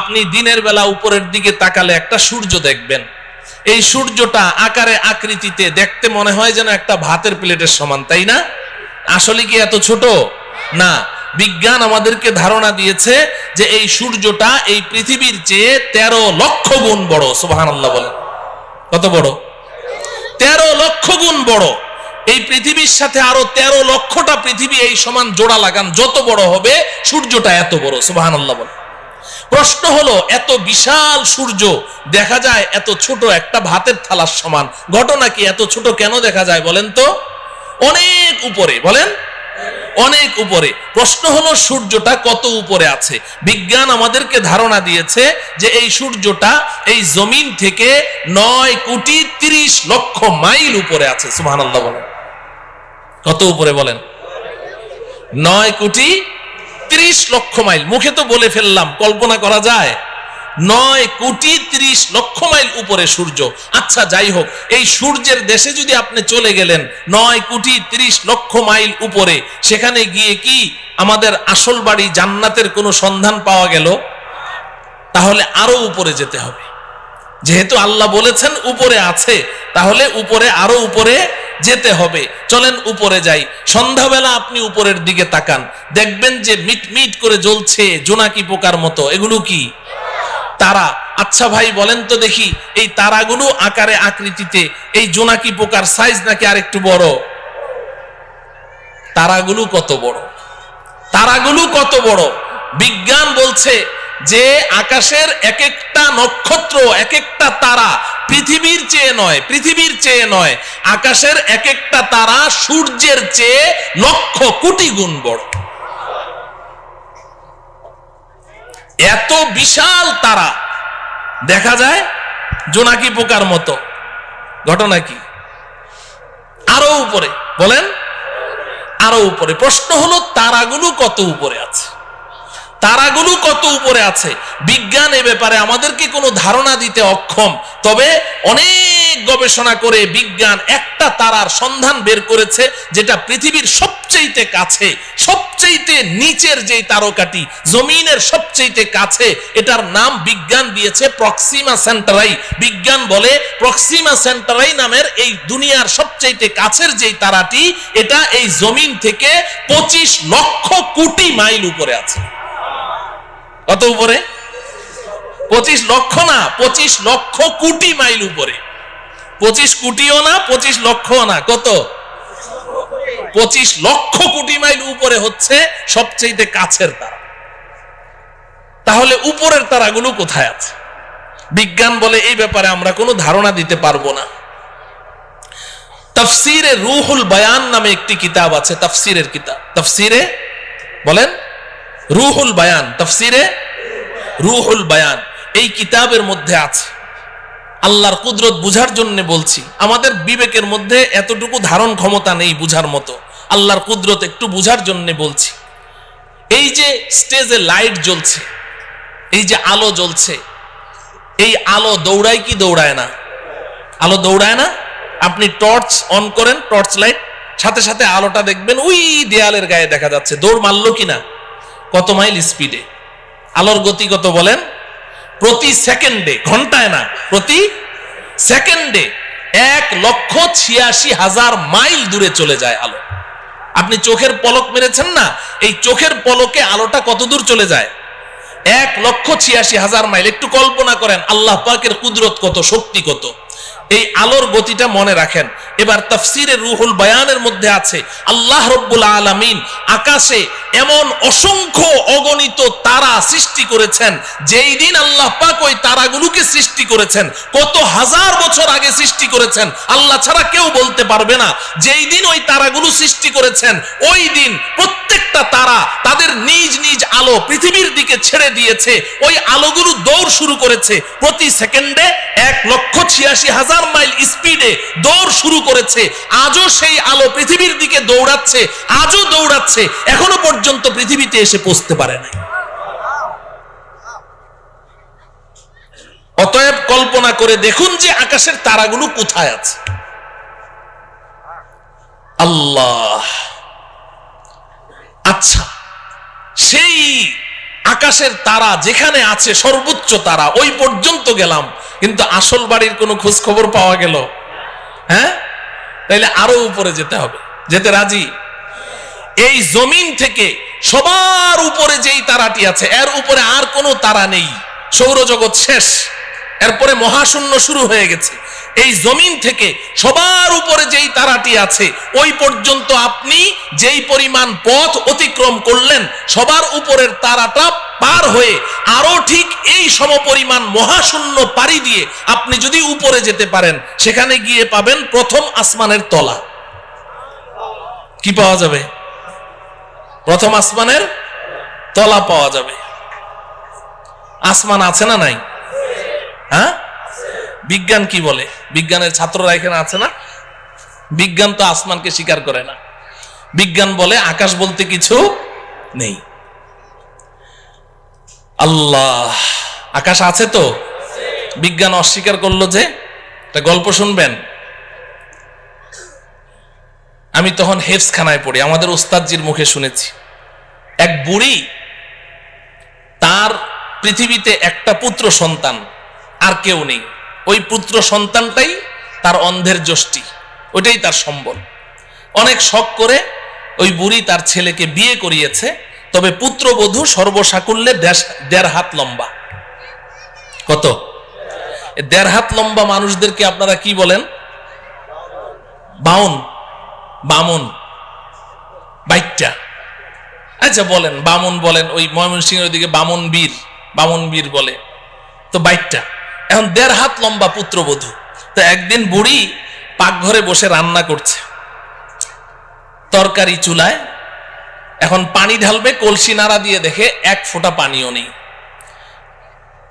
আপনি দিনের বেলা উপরের দিকে তাকালে একটা সূর্য দেখবেন। এই সূর্যটা আকারে আকৃতিতে দেখতে মনে হয় যেন একটা ভাতের প্লেটের সমান, তাই না? আসলে কি এত ছোট না? বিজ্ঞান আমাদেরকে ধারণা দিয়েছে যে এই সূর্যটা এই পৃথিবীর চেয়ে 13 লক্ষ গুণ বড়। সুবহানাল্লাহ বলেন। কত বড়? 13 লক্ষ গুণ বড়। এই পৃথিবীর সাথে আরো 13 লক্ষটা পৃথিবী এই সমান জোড়া লাগান, যত বড় হবে সূর্যটা এত বড়। সুবহানাল্লাহ বলেন। প্রশ্ন হলো, এত বিশাল সূর্য দেখা যায় এত ছোট একটা ভাতের থালার সমান, ঘটনা কি? এত ছোট কেন দেখা যায় বলেন তো? অনেক উপরে, বলেন অনেক উপরে। প্রশ্ন হলো সূর্যটা কত উপরে আছে? বিজ্ঞান আমাদেরকে ধারণা দিয়েছে যে এই সূর্যটা এই জমিন থেকে 9,30,00,000 মাইল উপরে আছে। সুবহানাল্লাহ বলেন। কত উপরে বলেন? 9,30,00,000 মাইল। মুখে তো বলে ফেললাম, কল্পনা করা যায়? 9,30,00,000 মাইল উপরে সূর্য। আচ্ছা যাই হোক, এই সূর্যের দেশে যদি আপনি চলে গেলেন 9,30,00,000 মাইল উপরে, সেখানে গিয়ে কি আমাদের আসল বাড়ি জান্নাতের কোনো সন্ধান পাওয়া গেল? তাহলে আরো উপরে যেতে হবে। যেহেতু আল্লাহ বলেছেন উপরে আছে, তাহলে উপরে আরো উপরে যেতে হবে। চলেন উপরে যাই। সন্ধ্যাবেলা আপনি উপরের দিকে তাকান, দেখবেন যে মিটমিট করে জ্বলছে জোনাকি পোকার মতো। এগুলো কি? তারা। আচ্ছা ভাই বলেন তো দেখি, এই তারাগুলো আকারে আকৃতিতে এই জোনাকি পোকার সাইজ নাকি আরেকটু বড়? তারাগুলো কত বড়? তারাগুলো কত বড়? বিজ্ঞান বলছে যে আকাশের এক একটা নক্ষত্র, এক একটা তারা পৃথিবীর চেয়ে নয়, পৃথিবীর চেয়ে নয়, আকাশের এক একটা তারা সূর্যের চেয়ে লক্ষ কোটি গুণ বড়। এত বিশাল তারা দেখা যায় জোনাকি পোকার মতো। ঘটনা কি? আরো উপরে, বলেন আরো উপরে। প্রশ্ন হলো তারাগুলো কত উপরে আছে? তারাগুলো কত উপরে আছে? বিজ্ঞান এ ব্যাপারে আমাদেরকে কোনো ধারণা দিতে অক্ষম। তবে অনেক গবেষণা করে বিজ্ঞান একটা তারার সন্ধান বের করেছে, যেটা পৃথিবীর সবচেয়ে কাছে, সবচেয়ে নিচের যে তারকাটি, জমিনের সবচেয়ে কাছে, এটার নাম বিজ্ঞান দিয়েছে প্রক্সিমা সেন্টারাই। বিজ্ঞান বলে প্রক্সিমা সেন্টারাই নামের এই দুনিয়ার সবচেয়ে কাছের যে তারাটি, এটা এই জমিন থেকে 25 লক্ষ কোটি মাইল উপরে আছে। কত উপরে? 25 লক্ষ না, 25 লক্ষ কোটি মাইল উপরে। 25 কোটিও না, 25 লক্ষও না, কত? 25 লক্ষ কোটি মাইল উপরে হচ্ছে সবচেয়ে কাছের তারা। তাহলে উপরের তারাগুলো কোথায় আছে? বিজ্ঞান বলে এই ব্যাপারে আমরা কোনো ধারণা দিতে পারবো না। তাফসিরে রুহুল বায়ান নামে একটি কিতাব আছে, তাফসিরের কিতাব। তাফসিরে বলেন রুহুল বায়ান, তাফসিরে রুহুল বায়ান। এই কিতাবের মধ্যে আছে, আল্লাহর কুদরত বুঝার জন্য বলছি, আমাদের বিবেকের মধ্যে এতটুকু ধারণ ক্ষমতা নেই বুঝার মতো, আল্লাহর কুদরত একটু বুঝার জন্য বলছি। এই যে স্টেজে লাইট জ্বলছে, এই যে আলো জ্বলছে, এই আলো দৌড়ায় কি দৌড়ায় না? আলো দৌড়ায় না? আপনি টর্চ অন করেন, টর্চ লাইট, সাথে সাথে আলোটা দেখবেন ওই দেয়ালের গায়ে দেখা যাচ্ছে। দৌড় মারলো কিনা? কত মাইল স্পিডে? আলোর গতি কত বলেন? প্রতি সেকেন্ডে, ঘন্টায় না, প্রতি সেকেন্ডে 1,86,000 মাইল দূরে চলে যায় আলো। আপনি চোখের পলক মেরেছেন না, এই চোখের পলকে আলোটা কত দূর চলে যায়? 1,86,000 মাইল। একটু কল্পনা করেন আল্লাহ পাকের কুদরত কত, শক্তি কত। এই আলোর গতিটা মনে রাখেন। এবার তাফসিরে রুহুল বায়ানের মধ্যে আছে, আল্লাহ রব্বুল আলামিন আকাশে এমন অসংখ্য অগণিত তারা সৃষ্টি করেছেন। যেই দিন আল্লাহ পাক ওই তারাগুলোকে সৃষ্টি করেছেন, কত হাজার বছর আগে সৃষ্টি করেছেন, আল্লাহ ছাড়া কেউ বলতে পারবে না। যেই দিন ওই তারাগুলো সৃষ্টি করেছেন, ওই দিন প্রত্যেকটা তারা তাদের নিজ নিজ আলো পৃথিবীর দিকে ছেড়ে দিয়েছে। ওই আলোগুলো দৌড় শুরু করেছে প্রতি সেকেন্ডে 1,86,000 মাইল স্পিডে দৌড় শুরু করেছে। আজও সেই আলো পৃথিবীর দিকে দৌড়াচ্ছে, আজও দৌড়াচ্ছে, এখনো পর্যন্ত পৃথিবীতে এসে পৌঁছতে পারে না। অতএব কল্পনা করে দেখুন যে আকাশের তারাগুলো কোথায় আছে। আল্লাহ। আচ্ছা, সেই আকাশের তারা যেখানে আছে সর্বোচ্চ তারা ওই পর্যন্ত গেলাম, কিন্তু আসল বাড়ির কোনো খোঁজ খবর পাওয়া গেল? হ্যাঁ, তাইলে আরো উপরে যেতে হবে। যেতে রাজি? এই জমিন থেকে সবার উপরে যেই তারাটি আছে এর উপরে আর কোনো তারা নেই, সৌরজগৎ শেষ, এরপরে মহাশূন্য শুরু হয়ে গেছে। এই জমিন থেকে সবার উপরে যেই তারাটি আছে ওই পর্যন্ত আপনি যেই পরিমাণ পথ অতিক্রম করলেন, সবার উপরের তারাটা পার হয়ে আরো ঠিক এই সমপরিমাণ মহাশূন্য পাড়ি দিয়ে আপনি যদি উপরে যেতে পারেন, সেখানে গিয়ে পাবেন প্রথম আসমানের তলা। কি পাওয়া যাবে? প্রথম আসমানের তলা পাওয়া যাবে। আসমান আছে না নাই? হ্যাঁ, বিজ্ঞান কি বলে? বিজ্ঞানের ছাত্ররা এখানে আছে না? বিজ্ঞান তো আসমানকে স্বীকার করে না। বিজ্ঞান বলে আকাশ বলতে কিছু নেই। আল্লাহ, আকাশ আছে তো? বিজ্ঞান অস্বীকার করলো যে। একটা গল্প শুনবেন। আমি তখন হেফজখানায় পড়ি, আমাদের ওস্তাদজির মুখে শুনেছি। এক বুড়ি, তার পৃথিবীতে একটা পুত্র সন্তান, আর কেউ নেই। ওই পুত্র সন্তানটাই তার অন্ধের যষ্টি, ওইটাই তার সম্বল। অনেক শখ করে ওই বুড়ি তার ছেলেকে বিয়ে করিয়েছে, তবে পুত্রবধূ সর্বসাকুল্যে 1.5 হাত লম্বা। কত? 1.5 হাত লম্বা মানুষদেরকে আপনারা কি বলেন? বামুন, বাইটটা। আচ্ছা বলেন, বামুন বলেন। ওই ময়মনসিংহের ওইদিকে বামুন বীর বলে, তো বাইটটা। এখন 1.5 হাত লম্বা পুত্রবধূ। তো একদিন বুড়ি পাকঘরে বসে রান্না করছে, তরকারি চুলায়। এখন পানি ঢালবে, কলসি নাড়া দিয়ে দেখে 1 ফোঁটা পানিও নেই।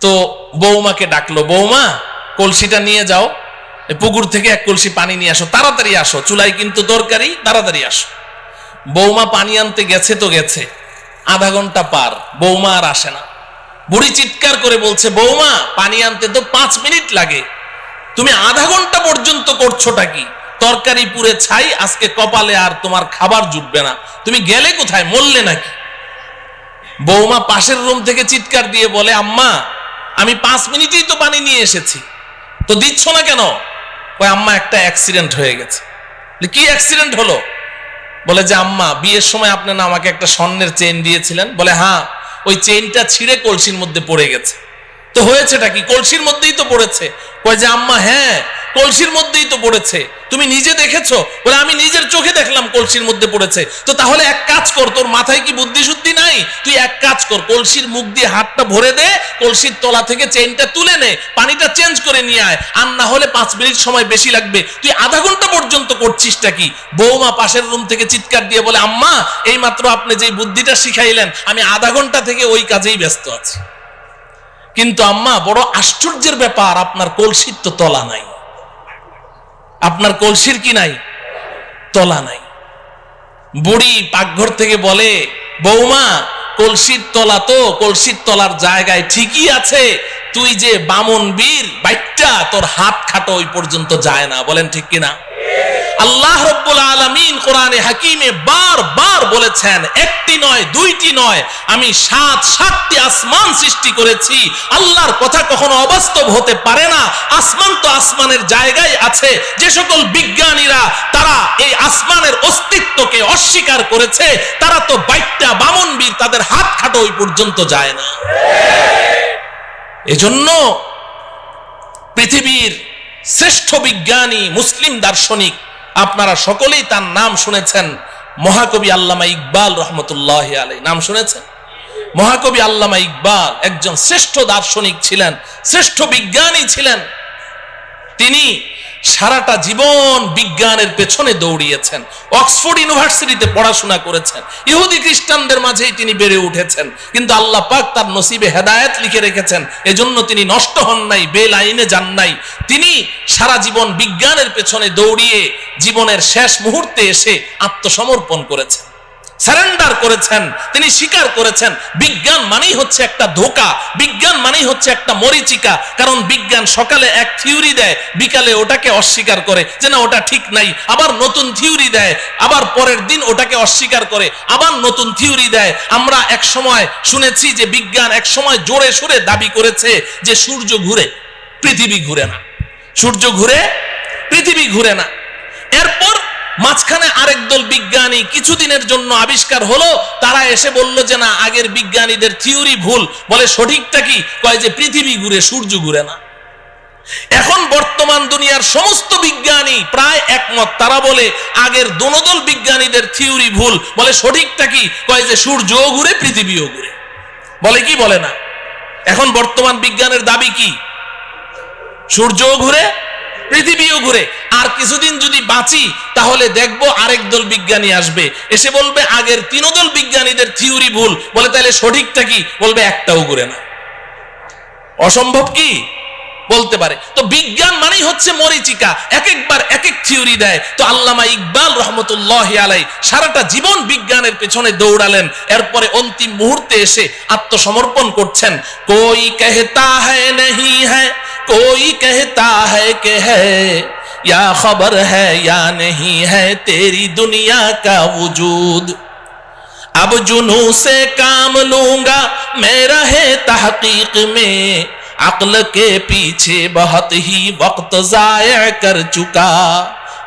তো বৌমাকে ডাকলো, বৌমা কলসিটা নিয়ে যাও, পুকুর থেকে 1 কলসি পানি নিয়ে আসো, তাড়াতাড়ি আসো, চুলায় কিন্তু তরকারি, তাড়াতাড়ি আসো। বৌমা পানি আনতে গেছে তো গেছে, আধা ঘন্টা পার, বৌমা আর আসে না। বুড়ি চিৎকার করে বলছে, বৌমা পানি আনতে তো 5 মিনিট লাগে, তুমি আধা ঘন্টা পর্যন্ত করছোটা কি? তরকারি পুড়ে ছাই, আজকে কপালে আর তোমার খাবার জুটবে না, তুমি গেলে কোথায়, মরলে নাকি? বৌমা পাশের রুম থেকে চিৎকার দিয়ে বলে, আম্মা আমি 5 মিনিটেই তো পানি নিয়ে এসেছি, তো দিচ্ছ না কেন? ওই আম্মা একটা অ্যাক্সিডেন্ট হয়ে গেছে। কি অ্যাক্সিডেন্ট হলো? বলে যে আম্মা বিয়ের সময় আপনি না আমাকে একটা স্বর্ণের চেইন দিয়েছিলেন। বলে হ্যাঁ, ওই চেইনটা ছিঁড়ে কলসির মধ্যে পড়ে গেছে। তো হয়েছেটা কি? কলসির মধ্যেই তো পড়েছে। কয় যে আম্মা হ্যাঁ, কলসির মধ্যেই তো পড়েছে, তুমি নিজে দেখেছো? বলে আমি নিজের চোখে দেখলাম কলসির মধ্যে পড়েছে। তো তাহলে এক কাজ কর, তোর মাথায় কি বুদ্ধি শুদ্ধি নাই? তুই এক কাজ কর, কলসির মুখ দিয়ে হাতটা ভরে দে, কলসির তলা থেকে চেইনটা তুলে নে, পানিটা চেঞ্জ করে নিয়ে আয়, আর না হলে 5 মিনিট সময় বেশি লাগবে, তুই আধা ঘন্টা পর্যন্ত করছিসটা কি? বৌমা পাশের রুম থেকে চিৎকার দিয়ে বলে, আম্মা এই মাত্র আপনি যে বুদ্ধিটা শিখাইলেন, আমি আধা ঘন্টা থেকে ওই কাজেই ব্যস্ত আছি। কিন্তু আম্মা বড় আশ্চর্যের ব্যাপার, আপনার কলসির তো তলা নাই। আপনার কলসির কি নাই? তলা নাই। বুড়ি পাকঘর থেকে বলে, বৌমা কলসির তলা তো কলসির তলার জায়গায় ঠিকই আছে, তুই যে বামন বীর বাইটটা, তোর হাত খাটো ওই পর্যন্ত যায় না। বলেন ঠিক কিনা? আল্লাহ রাব্বুল আলামিন কোরআনে হাকিমে বারবার বলেছেন, একটি নয়, দুইটি নয়, আমি 7টি আসমান সৃষ্টি করেছি। আল্লাহর কথা কখনো অবাস্তব হতে পারে না। আসমান তো আসমানের জায়গায় আছে। যে সকল বিজ্ঞানীরা তারা এই আসমানের অস্তিত্বকে অস্বীকার করেছে, তারা তো বাইটটা বামন বীর, তাদের হাত খাটো ওই পর্যন্ত যায় না। এজন্য পৃথিবীর শ্রেষ্ঠ বিজ্ঞানী মুসলিম দার্শনিক, আপনারা সকলেই তার নাম শুনেছেন, মহাকবি আল্লামা ইকবাল রহমতুল্লাহ আলাইহি। নাম শুনেছেন? মহাকবি আল্লামা ইকবাল একজন শ্রেষ্ঠ দার্শনিক ছিলেন, শ্রেষ্ঠ বিজ্ঞানী ছিলেন। তিনি সারাটা জীবন বিজ্ঞানের পেছনে দৌড়িয়েছেন, অক্সফোর্ড ইউনিভার্সিটিতে পড়াশোনা করেছেন, ইহুদি খ্রিস্টানদের মাঝেই তিনি বেড়ে উঠেছেন, কিন্তু আল্লাহ পাক তার নসিবে হেদায়েত লিখে রেখেছেন, এজন্য তিনি নষ্ট হন নাই, বেলাইনে যান নাই। তিনি সারা জীবন বিজ্ঞানের পেছনে দৌড়িয়ে জীবনের শেষ মুহূর্তে এসে আত্মসমর্পণ করেছেন। সারেন্ডার করেছেন, তিনি স্বীকার করেছেন বিজ্ঞান মানেই হচ্ছে একটা ধোঁকা, বিজ্ঞান মানেই হচ্ছে একটা মরিচিকা। কারণ বিজ্ঞান সকালে এক থিওরি দেয়, বিকালে ওটাকে অস্বীকার করে যে না ওটা ঠিক নাই, আবার নতুন থিওরি দেয়, আবার পরের দিন ওটাকে অস্বীকার করে, আবার নতুন থিওরি দেয়। আমরা এক সময় শুনেছি যে বিজ্ঞান এক সময় জোরে সোরে দাবি করেছে যে সূর্য ঘুরে, পৃথিবী ঘুরে না, সূর্য ঘুরে, পৃথিবী ঘুরে না। এরপর মাঝখানে আরেক দল বিজ্ঞানী কিছুদিনের জন্য আবিষ্কার হলো, তারা এসে বলল যে না আগের বিজ্ঞানীদের থিওরি ভুল। বলে সঠিকটা কি? কয় যে পৃথিবী ঘুরে, সূর্য ঘুরে না। এখন বর্তমান দুনিয়ার সমস্ত বিজ্ঞানী প্রায় একমত, তারা বলে আগের দোনোদল বিজ্ঞানীদের থিওরি ভুল। বলে সঠিকটা কি? কয় যে সূর্যও ঘুরে, পৃথিবীও ঘুরে। বলে কি বলে না? এখন বর্তমান বিজ্ঞানের দাবি কি? সূর্যও ঘুরে, পৃথিবীও ঘুরে। আর কিছুদিন যদি বাঁচি তাহলে দেখবো আরেক দল বিজ্ঞানী আসবে, এসে বলবে আগের তিনোদল বিজ্ঞানীদের থিওরি ভুল। বলে তাহলে সঠিকটা কি? বলবে একটাও ঘুরে না। অসম্ভব কি? বলতে পারে। তো বিজ্ঞান মানেই হচ্ছে মরিচিকা, এক একবার এক এক থিওরি দেয়। তো আল্লামা ইকবাল রহমতুল্লাহি আলাইহি সারাটা জীবন বিজ্ঞানের পেছনে দৌড়ালেন, এরপরে অন্তিম মুহূর্তে এসে আত্মসমর্পণ করছেন। কোই कहता है नहीं है, कोई कहता है कि है, या खबर है या नहीं है तेरी दुनिया का वजूद। अब जुनू से काम लूंगा मैं रहे तहकीक में, अक्ल के पीछे बहुत ही वक्त जाया कर चुका,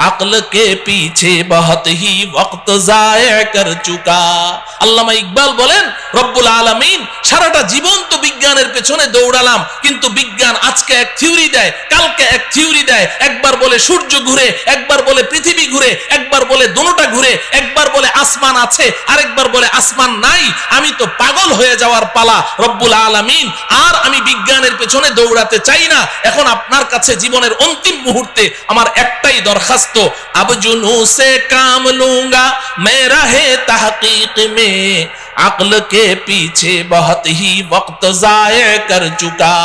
अक्ल के पीछे बहुत ही वक्त जाया कर चुका। আল্লামা ইকবাল বলেন রব্বুল আলামিন সারাটা জীবন তো বিজ্ঞানের পেছনে দৌড়ালাম, কিন্তু বিজ্ঞান আজকে এক থিওরি দেয়, কালকে এক থিওরি দেয়। একবার বলে সূর্য ঘুরে, একবার বলে পৃথিবী ঘুরে, একবার বলে দোনোটা ঘুরে, একবার বলে আসমান আছে, আরেকবার বলে আসমান নাই। আমি তো পাগল হয়ে যাওয়ার পালা রব্বুল আলামিন। আর আমি বিজ্ঞানের পেছনে দৌড়াতে চাই না। এখন আপনার কাছে জীবনের অন্তিম মুহূর্তে আমার একটাই দরখাস্ত, अब जुनू से काम लूंगा मैं रहे तहकीक में, अक्ल के पीछे बहुत ही वक्त जाया कर चुका।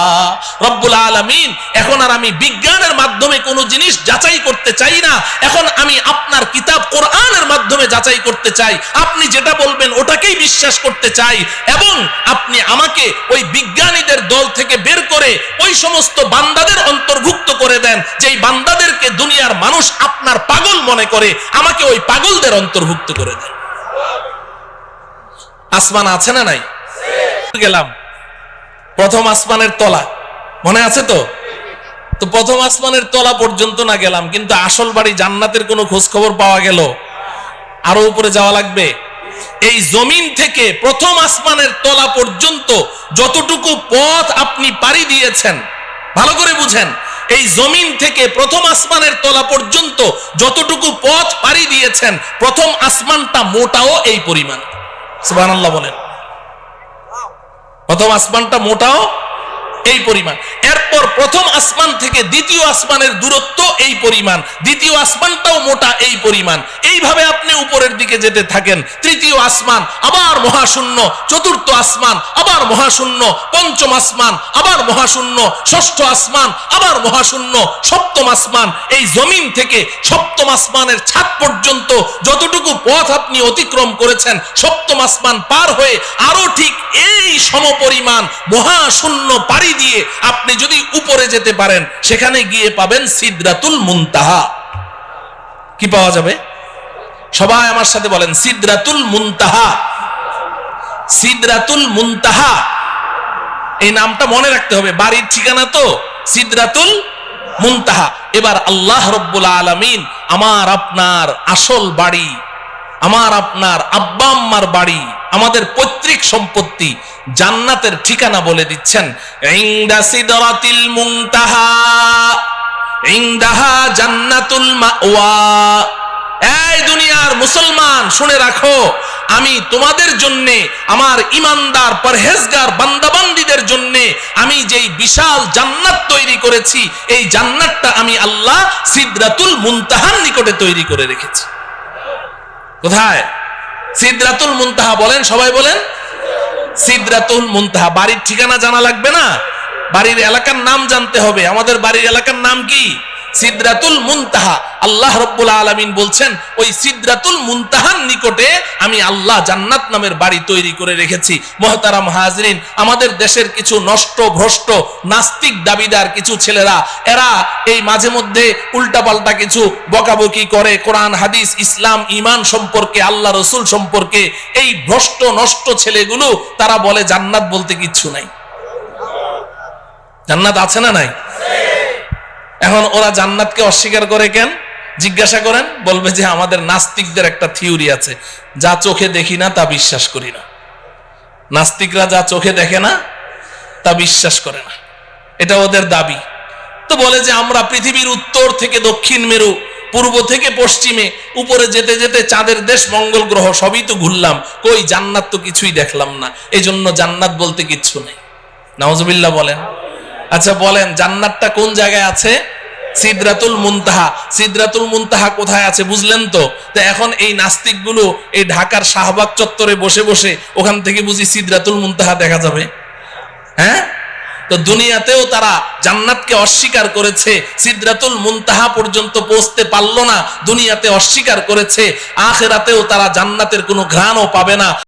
রব্বুল আলামিন এখন আর আমি বিজ্ঞানের মাধ্যমে কোনো জিনিস যাচাই করতে চাই না, এখন আমি আপনার কিতাব কোরআনের মাধ্যমে যাচাই করতে চাই। আপনি যেটা বলবেন ওটাকেই বিশ্বাস করতে চাই, এবং আপনি আমাকে ওই বিজ্ঞানীদের দল থেকে বের করে ওই সমস্ত বান্দাদের অন্তর্ভুক্ত করে দেন যেই বান্দাদেরকে দুনিয়ার মানুষ আপনার পাগল মনে করে, আমাকে ওই পাগলদের অন্তর্ভুক্ত করে দেন। আসমান আছে না নাই? গেলাম প্রথম আসমানের তলা, মনে আছে তো? তো প্রথম আসমানের তলা পর্যন্ত না গেলাম, কিন্তু আসল বাড়ি জান্নাতের কোনো খোঁজ খবর পাওয়া গেল? আরো উপরে যাওয়া লাগবে। এই জমিন থেকে প্রথম আসমানের তলা পর্যন্ত যতটুকু পথ আপনি পাড়ি দিয়েছেন, ভালো করে বুঝেন, এই জমিন থেকে প্রথম আসমানের তলা পর্যন্ত যতটুকু পথ পাড়ি দিয়েছেন, প্রথম আসমানটা মোটাও এই পরিমাণ। সুবহানাল্লাহ বলেন। প্রথম আসমানটা মোটাও এই পরিমাণ। এরপর প্রথম আসমান থেকে দ্বিতীয় আসমানের দূরত্ব এই পরিমাণ, দ্বিতীয় আসমানটাও মোটা এই পরিমাণ। এইভাবে আপনি উপরের দিকে যেতে থাকেন, তৃতীয় আসমান আবার মহাশূন্য, চতুর্থ আসমান আবার মহাশূন্য, পঞ্চম আসমান আবার মহাশূন্য, ষষ্ঠ আসমান আবার মহাশূন্য, সপ্তম আসমান। এই জমিন থেকে সপ্তম আসমানের ছাদ পর্যন্ত যতটুকু পথ আপনি অতিক্রম করেছেন, সপ্তম আসমান পার হয়ে আরো ঠিক এই সমপরিমাণ মহাশূন্য পাড়ি দিয়ে আপনি যদি উপরে যেতে পারেন, সেখানে গিয়ে পাবেন সিদরাতুল মুনতাহা। কি পাওয়া যাবে? সবাই আমার সাথে বলেন সিদরাতুল মুনতাহা। সিদরাতুল মুনতাহা এই নামটা মনে রাখতে হবে, বাড়ির ঠিকানা তো সিদরাতুল মুনতাহা। এবার আল্লাহ রব্বুল আলামিন আমার আপনার আসল বাড়ি, আমার আপনার আব্বা আম্মার বাড়ি, আমাদের পৈতৃক সম্পত্তি জান্নাতের ঠিকানা বলে দিচ্ছেন। ইনদা সিদরাতিল মুনতাহা ইনদাহা জান্নাতুল মাওয়া। এই দুনিয়ার মুসলমান শুনে রাখো, আমি তোমাদের জন্য, আমার ইমানদার পরহেজগার বান্দাবান্দীদের জন্য আমি যেই বিশাল জান্নাত তৈরি করেছি, এই জান্নাতটা আমি আল্লাহ সিদরাতুল মুনতাহার নিকটে তৈরি করে রেখেছি। কোথায়? সিদরাতুল মুনতাহা। বলেন, সবাই বলেন সিদরাতুল মুনতাহা। বাড়ির ঠিকানা জানা লাগবে না, বাড়ির এলাকার নাম জানতে হবে। আমাদের বাড়ির এলাকার নাম কি? সিদরাতুল মুনতাহা। আল্লাহ রাব্বুল আলামিন বলছেন ওই সিদরাতুল মুনতাহার নিকটে আমি আল্লাহ জান্নাত নামের বাড়ি তৈরি করে রেখেছি। মুহতারাম হাজরিন, আমাদের দেশের কিছু নষ্ট ভ্রষ্ট নাস্তিক দাবিদার কিছু ছেলেরা, এরা এই মাঝে মধ্যে উল্টাপাল্টা কিছু বকাবকি করে কোরআন হাদিস ইসলাম ঈমান সম্পর্কে, আল্লাহ রসুল সম্পর্কে। এই ভ্রষ্ট নষ্ট ছেলেগুলো তারা বলে জান্নাত বলতে কিচ্ছু নাই। জান্নাত আছে না নাই? এখন ওরা জান্নাতকে অস্বীকার করে কেন জিজ্ঞাসা করেন, বলবে যে আমাদের নাস্তিকদের একটা থিওরি আছে, যা চোখে দেখি না তা বিশ্বাস করি না। নাস্তিকরা যা চোখে দেখে না তা বিশ্বাস করে না, এটা ওদের দাবি। তো বলে যে আমরা পৃথিবীর উত্তর থেকে দক্ষিণ মেরু, পূর্ব থেকে পশ্চিমে, উপরে যেতে যেতে চাঁদের দেশ মঙ্গল গ্রহ সবই তো ঘুরলাম, কই জান্নাত তো কিছুই দেখলাম না, এই জন্য জান্নাত বলতে কিচ্ছু নেই। নাউজুবিল্লাহ বলেন। আচ্ছা বলেন, জান্নাতটা কোন জায়গায় আছে? সিদরাতুল মুনতাহা। সিদরাতুল মুনতাহা কোথায় আছে বুঝলেন তো? তো এখন এই নাস্তিকগুলো এই ঢাকার শাহবাগ চত্বরে বসে বসে ওখান থেকে বুঝি সিদরাতুল মুনতাহা দেখা যাবে? হ্যাঁ, তো দুনিয়াতেও তারা জান্নাতকে অস্বীকার করেছে, সিদরাতুল মুনতাহা পর্যন্ত পৌঁছতে পারলো না, দুনিয়াতে অস্বীকার করেছে, আখিরাতেও তারা জান্নাতের কোনো ঘ্রাণও পাবে না।